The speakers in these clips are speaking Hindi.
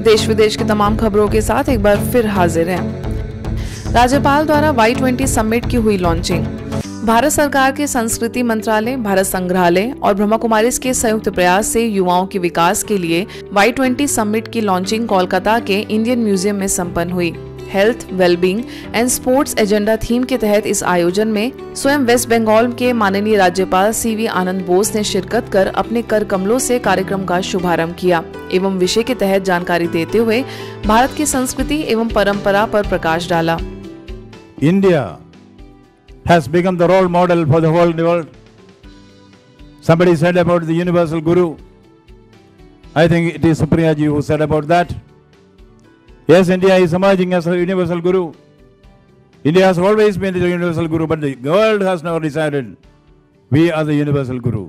देश विदेश की तमाम खबरों के साथ एक बार फिर हाजिर हैं। राज्यपाल द्वारा Y20 समिट की हुई लॉन्चिंग। भारत सरकार के संस्कृति मंत्रालय, भारत संग्रहालय और ब्रह्मा कुमारीज के संयुक्त प्रयास से युवाओं के विकास के लिए Y20 समिट की लॉन्चिंग कोलकाता के इंडियन म्यूजियम में संपन्न हुई। Health, wellbeing and sports agenda theme के तहत इस आयोजन में स्वयं वेस्ट बंगाल के माननीय राज्यपाल CV आनंद बोस ने शिरकत कर अपने कर कमलों से कार्यक्रम का शुभारंभ किया एवं विषय के तहत जानकारी देते हुए भारत की संस्कृति एवं परंपरा पर प्रकाश डाला। India has become the role model for the whole world. Somebody said about the universal guru. I think it is Supriya ji who said about that. Yes, India is emerging as a universal guru. India has always been the universal guru, but the world has now decided we are the universal guru.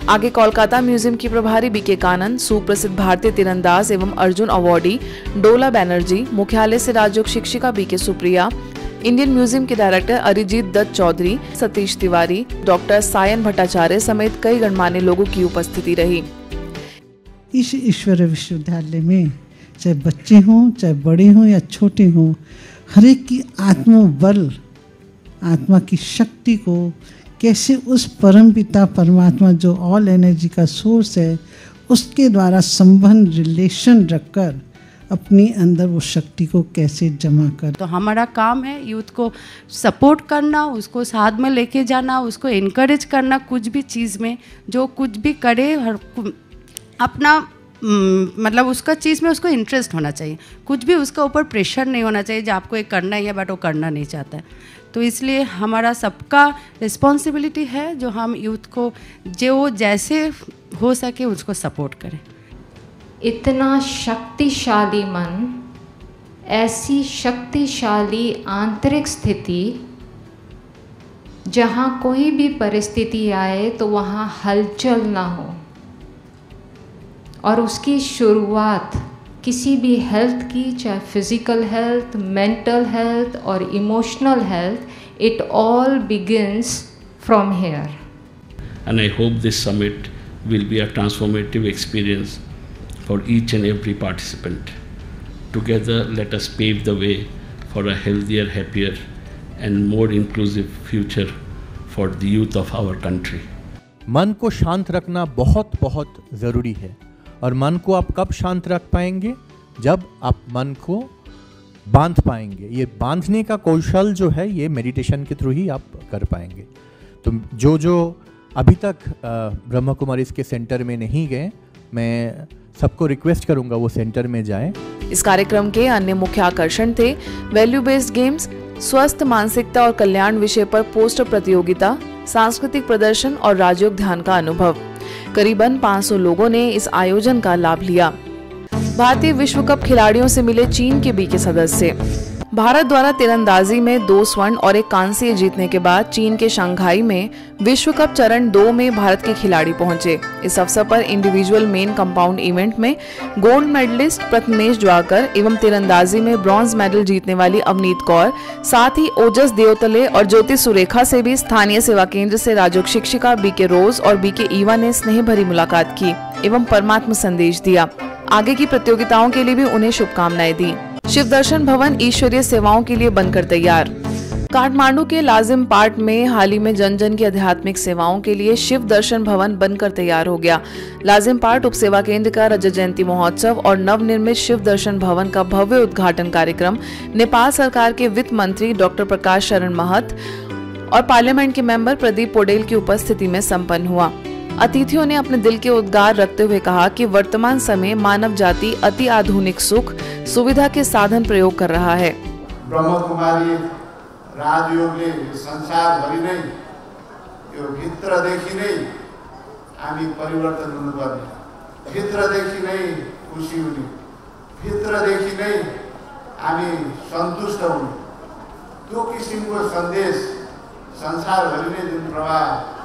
आगे कोलकाता म्यूजियम की प्रभारी BK कानन, सुप्रसिद्ध भारतीय तीरंदाज एवं अर्जुन अवार्डी डोला बनर्जी, मुख्यालय से राजयोग शिक्षिका BK सुप्रिया, इंडियन म्यूजियम के डायरेक्टर अरिजीत दत्त चौधरी, सतीश तिवारी, डॉक्टर सायन भट्टाचार्य समेत कई गणमान्य लोगों की उपस्थिति रही। इस ईश्वरीय विश्वविद्यालय में चाहे बच्चे हों, चाहे बड़े हों या छोटे हों, हर एक की आत्मबल, आत्मा की शक्ति को कैसे उस परमपिता परमात्मा जो ऑल एनर्जी का सोर्स है उसके द्वारा संबंध रिलेशन रखकर अपने अंदर वो शक्ति को कैसे जमा कर। तो हमारा काम है यूथ को सपोर्ट करना, उसको साथ में लेके जाना, उसको इनकरेज करना, कुछ भी चीज़ में जो कुछ भी करे हर अपना मतलब उसका चीज़ में उसको इंटरेस्ट होना चाहिए, कुछ भी उसका ऊपर प्रेशर नहीं होना चाहिए जो आपको ये करना ही है बट वो करना नहीं चाहता है। तो इसलिए हमारा सबका रिस्पॉन्सिबिलिटी है जो हम यूथ को जो जैसे हो सके उसको सपोर्ट करें। इतना शक्तिशाली मन, ऐसी शक्तिशाली आंतरिक स्थिति जहाँ कोई भी परिस्थिति आए तो वहाँ हलचल ना हो, और उसकी शुरुआत किसी भी हेल्थ की, चाहे फिजिकल हेल्थ, मेंटल हेल्थ और emotional health, it all begins from here. And I hope this summit will be a transformative experience for each and every participant. Together, let us pave the way for a healthier, happier and more inclusive future for the youth of our country. मन को शांत रखना बहुत बहुत ज़रूरी है, और मन को आप कब शांत रख पाएंगे? जब आप मन को बांध पाएंगे। ये बांधने का कौशल जो है ये मेडिटेशन के थ्रू ही आप कर पाएंगे। तो जो अभी तक ब्रह्मा कुमारीज के सेंटर में नहीं गए, मैं सबको रिक्वेस्ट करूंगा वो सेंटर में जाएं। इस कार्यक्रम के अन्य मुख्य आकर्षण थे वैल्यू बेस्ड गेम्स, स्वस्थ मानसिकता और कल्याण विषय पर पोस्टर प्रतियोगिता, सांस्कृतिक प्रदर्शन और राजयोग ध्यान का अनुभव। करीबन 500 लोगों ने इस आयोजन का लाभ लिया। भारतीय विश्व कप खिलाड़ियों से मिले चीन के BK सदस्य। भारत द्वारा तीरंदाजी में 2 स्वर्ण और 1 कांस्य जीतने के बाद चीन के शंघाई में विश्व कप चरण 2 में भारत के खिलाड़ी पहुंचे। इस अवसर पर इंडिविजुअल मेन कंपाउंड इवेंट में गोल्ड मेडलिस्ट प्रथमेश ज्वाकर एवं तीरंदाजी में ब्रॉन्ज मेडल जीतने वाली अवनीत कौर, साथ ही ओजस देवतले और ज्योति सुरेखा से भी स्थानीय सेवा केंद्र से राजयोग शिक्षिका BK रोज और BK ईवा ने स्नेह भरी मुलाकात की एवं परमात्मा संदेश दिया। आगे की प्रतियोगिताओं के लिए भी उन्हें शुभकामनाएं दी। शिव दर्शन भवन ईश्वरीय सेवाओं के लिए बनकर तैयार। काठमांडू के लाजिम पार्ट में हाल ही में जन जन की आध्यात्मिक सेवाओं के लिए शिव दर्शन भवन बनकर तैयार हो गया। लाजिम पार्ट उप सेवा केंद्र का रजत जयंती महोत्सव और नवनिर्मित शिव दर्शन भवन का भव्य उद्घाटन कार्यक्रम नेपाल सरकार के वित्त मंत्री डॉक्टर प्रकाश शरण महत और पार्लियामेंट के मेंबर प्रदीप पोडेल की उपस्थिति में संपन्न हुआ। अतिथियों ने अपने दिल के उद्गार रखते हुए कहा कि वर्तमान समय मानव जाति अति आधुनिक सुख सुविधा के साधन प्रयोग कर रहा है। ब्रह्मा कुमारी राजयोगले संसारभरि नै यो भित्रदेखि नै हामी परिवर्तन हुनुपर्ने, भित्रदेखि नै खुसी हुने, भित्रदेखि नै हामी सन्तुष्ट हुने, त्यो किसिमको सन्देश संसारभरि नै जुन प्रभाव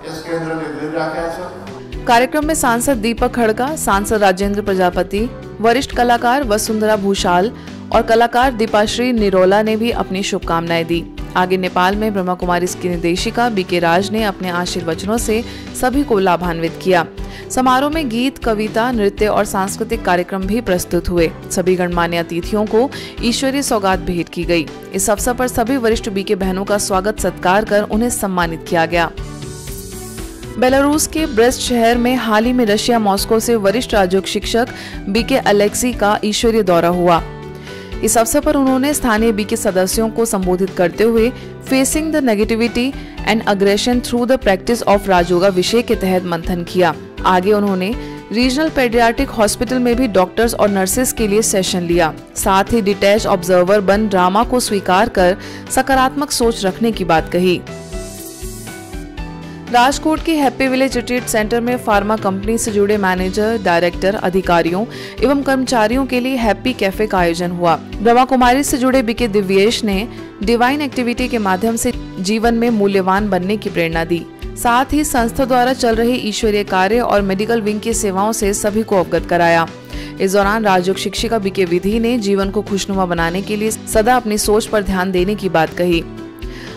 इस केंद्र में दे रखा है। कार्यक्रम में सांसद दीपक खड़का, सांसद राजेंद्र प्रजापति, वरिष्ठ कलाकार वसुंधरा भूषाल और कलाकार दीपाश्री निरोला ने भी अपनी शुभकामनाएं दी। आगे नेपाल में ब्रह्मा कुमारीज की निदेशिका BK राज ने अपने आशीर्वचनों से सभी को लाभान्वित किया। समारोह में गीत, कविता, नृत्य और सांस्कृतिक कार्यक्रम भी प्रस्तुत हुए। सभी गणमान्य अतिथियों को ईश्वरीय सौगात भेंट की गई। इस अवसर पर सभी वरिष्ठ बीके बहनों का स्वागत सत्कार कर उन्हें सम्मानित किया गया। बेलारूस के ब्रेस्ट शहर में हाल ही में रशिया मॉस्को से वरिष्ठ राजयोग शिक्षक बीके अलेक्सी का ईश्वरीय दौरा हुआ। इस अवसर पर उन्होंने स्थानीय बीके सदस्यों को संबोधित करते हुए facing the negativity and aggression through the practice of Rajyoga विषय के तहत मंथन किया। आगे उन्होंने रीजनल पेडियाट्रिक हॉस्पिटल में भी डॉक्टर्स और नर्सेस के लिए सेशन लिया। साथ ही डिटैच ऑब्जर्वर बन ड्रामा को स्वीकार कर सकारात्मक सोच रखने की बात कही। राजकोट के हैप्पी विलेज रिट्रीट सेंटर में फार्मा कंपनी से जुड़े मैनेजर, डायरेक्टर, अधिकारियों एवं कर्मचारियों के लिए हैप्पी कैफे का आयोजन हुआ। ब्रह्मा कुमारी से जुड़े बीके दिव्येश ने डिवाइन एक्टिविटी के माध्यम से जीवन में मूल्यवान बनने की प्रेरणा दी। साथ ही संस्था द्वारा चल रहे ईश्वरीय कार्य और मेडिकल विंग की सेवाओं से सभी को अवगत कराया। इस दौरान राजयोग शिक्षिका बीके विधि ने जीवन को खुशनुमा बनाने के लिए सदा अपनी सोच पर ध्यान देने की बात कही।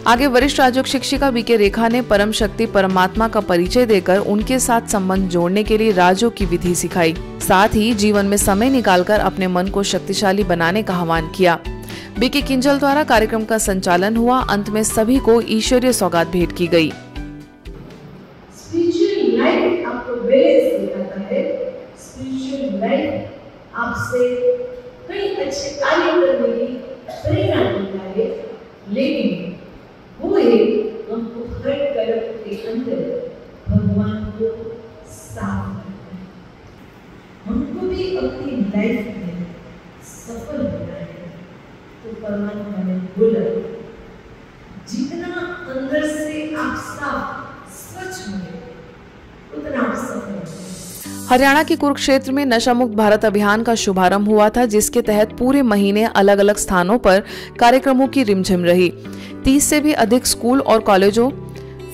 आगे वरिष्ठ राजयोग शिक्षिका बीके रेखा ने परम शक्ति परमात्मा का परिचय देकर उनके साथ संबंध जोड़ने के लिए राजयोग की विधि सिखाई। साथ ही जीवन में समय निकालकर अपने मन को शक्तिशाली बनाने का आह्वान किया। बीके किंजल द्वारा कार्यक्रम का संचालन हुआ। अंत में सभी को ईश्वरीय सौगात भेंट की गई। स्पिरिचुअल लाइफ आपको बैलेंस दिखाता है। स्पिरिचुअल लाइफ आपसे कई अच्छे कार्य करने की प्रेरणा देता है, लेकिन वो एक हमको हर कदम के अंदर भगवान को साफ करता है। हमको भी अपनी लाइफ में सफल होना है। तो परमात्मा ने बोला, जितना अंदर से आप साफ स्वच्छ होंगे उतना आप सफल होंगे। हरियाणा के कुरुक्षेत्र में नशा मुक्त भारत अभियान का शुभारंभ हुआ था, जिसके तहत पूरे महीने अलग अलग स्थानों पर कार्यक्रमों की रिमझिम रही। 30 से भी अधिक स्कूल और कॉलेजों,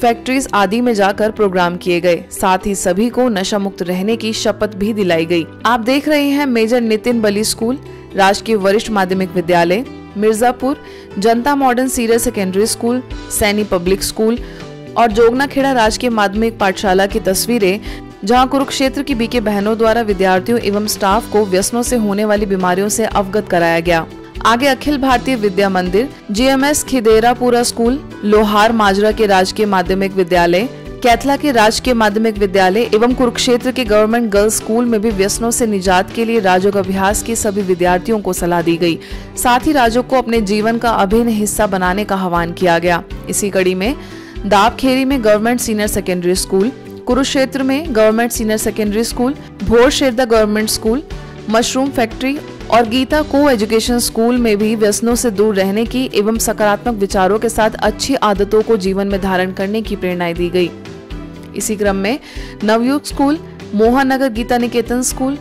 फैक्ट्रीज आदि में जाकर प्रोग्राम किए गए। साथ ही सभी को नशा मुक्त रहने की शपथ भी दिलाई गई। आप देख रहे हैं मेजर नितिन बली स्कूल, राजकीय वरिष्ठ माध्यमिक विद्यालय मिर्जापुर, जनता modern senior secondary school, Saini public school और जोगनाखेड़ा राजकीय माध्यमिक पाठशाला की तस्वीरें, जहां कुरुक्षेत्र की बीके बहनों द्वारा विद्यार्थियों एवं स्टाफ को व्यसनों से होने वाली बीमारियों से अवगत कराया गया। आगे अखिल भारतीय विद्या मंदिर, GMS खिदेरापुरा स्कूल, लोहार माजरा के राजकीय माध्यमिक विद्यालय, कैथला के राजकीय माध्यमिक विद्यालय एवं कुरुक्षेत्र के गवर्नमेंट गर्ल्स स्कूल में भी व्यसनों से निजात के लिए राजयोग अभ्यास की सभी विद्यार्थियों को सलाह दी गई। साथ ही राजयोग को अपने जीवन का अभिन्न हिस्सा बनाने का आह्वान किया गया। इसी कड़ी में दाबखेरी में government senior secondary school, Kurukshetra में गवर्नमेंट सीनियर सेकेंडरी स्कूल, भोर शेरदा गवर्नमेंट स्कूल, मशरूम फैक्ट्री और गीता को एजुकेशन स्कूल में भी व्यसनों से दूर रहने की एवं सकारात्मक विचारों के साथ अच्छी आदतों को जीवन में धारण करने की प्रेरणाएं दी गई। इसी क्रम में Navyug school, Mohan Nagar Geeta Niketan school,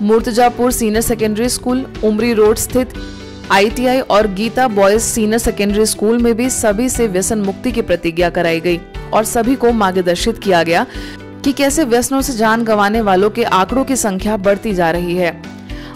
Murtazapur senior secondary school, Umri road स्थित ITI और Geeta boys senior secondary school में भी सभी से व्यसन मुक्ति की प्रतिज्ञा कराई गई और सभी को मार्गदर्शित किया गया कि कैसे व्यसनों से जान गंवाने वालों के आंकड़ों की संख्या बढ़ती जा रही है।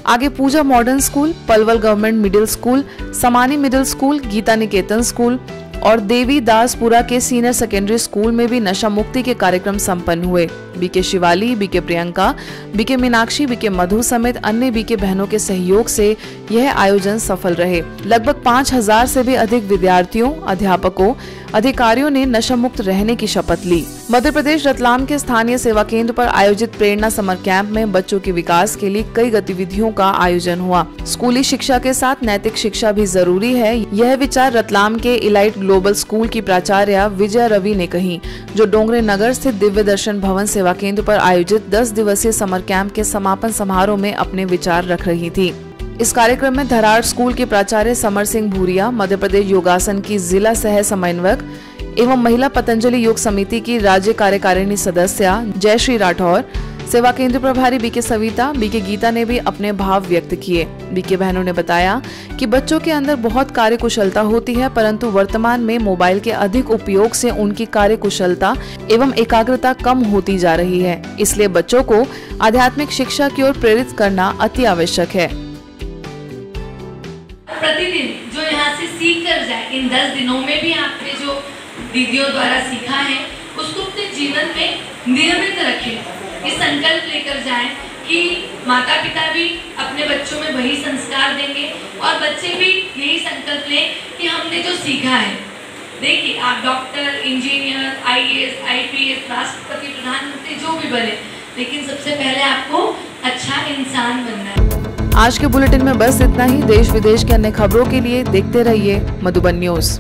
आगे Pooja modern school, Palwal government middle school, Samani middle school, Geeta Niketan school और देवी दासपुरा के सीनियर सेकेंडरी स्कूल में भी नशा मुक्ति के कार्यक्रम संपन्न हुए। BK Shivali, BK Priyanka, BK Meenakshi, BK Madhu समेत अन्य बीके बहनों के सहयोग से यह आयोजन सफल रहे। लगभग 5000 से भी अधिक विद्यार्थियों, अध्यापकों, अधिकारियों ने नशा मुक्त रहने की शपथ ली। मध्य प्रदेश रतलाम के स्थानीय सेवा केंद्र पर आयोजित प्रेरणा समर कैंप में बच्चों के विकास के लिए कई गतिविधियों का आयोजन हुआ। स्कूली शिक्षा के साथ नैतिक शिक्षा भी जरूरी है, यह विचार रतलाम के इलाइट ग्लोबल स्कूल की प्राचार्य विजय रवि ने कही, जो डोंगरे नगर स्थित दिव्य दर्शन भवन सेवा केंद्र पर आयोजित 10 दिवसीय समर कैंप के समापन समारोह में अपने विचार रख रही थी। इस कार्यक्रम में धराड़ स्कूल के प्राचार्य समर सिंह भूरिया, मध्य प्रदेश योगासन की जिला सह समन्वयक एवं महिला पतंजलि योग समिति की राज्य कार्यकारिणी सदस्य जयश्री राठौर, सेवा केंद्र प्रभारी बीके सविता, बीके गीता ने भी अपने भाव व्यक्त किए। बीके बहनों ने बताया कि बच्चों के अंदर बहुत कार्यकुशलता होती है, परंतु वर्तमान में मोबाइल के अधिक उपयोग से उनकी कार्यकुशलता एवं एकाग्रता कम होती जा रही है। इसलिए बच्चों को आध्यात्मिक शिक्षा की ओर प्रेरित करना अति आवश्यक है। प्रतिदिन जो यहाँ से सीख कर जाए, इन 10 दिनों में भी आपने जो दीदियों द्वारा सीखा है उसको अपने जीवन में नियमित रखें। इस संकल्प लेकर जाएं कि माता पिता भी अपने बच्चों में वही संस्कार देंगे और बच्चे भी यही संकल्प लें कि हमने जो सीखा है। देखिए, आप डॉक्टर, इंजीनियर, आईएएस, आईपीएस, राष्ट्रपति, प्रधानमंत्री जो भी बने, लेकिन सबसे पहले आपको अच्छा इंसान बनना है। आज के बुलेटिन में बस इतना ही। देश विदेश के अन्य खबरों के लिए देखते रहिए मधुबन न्यूज़।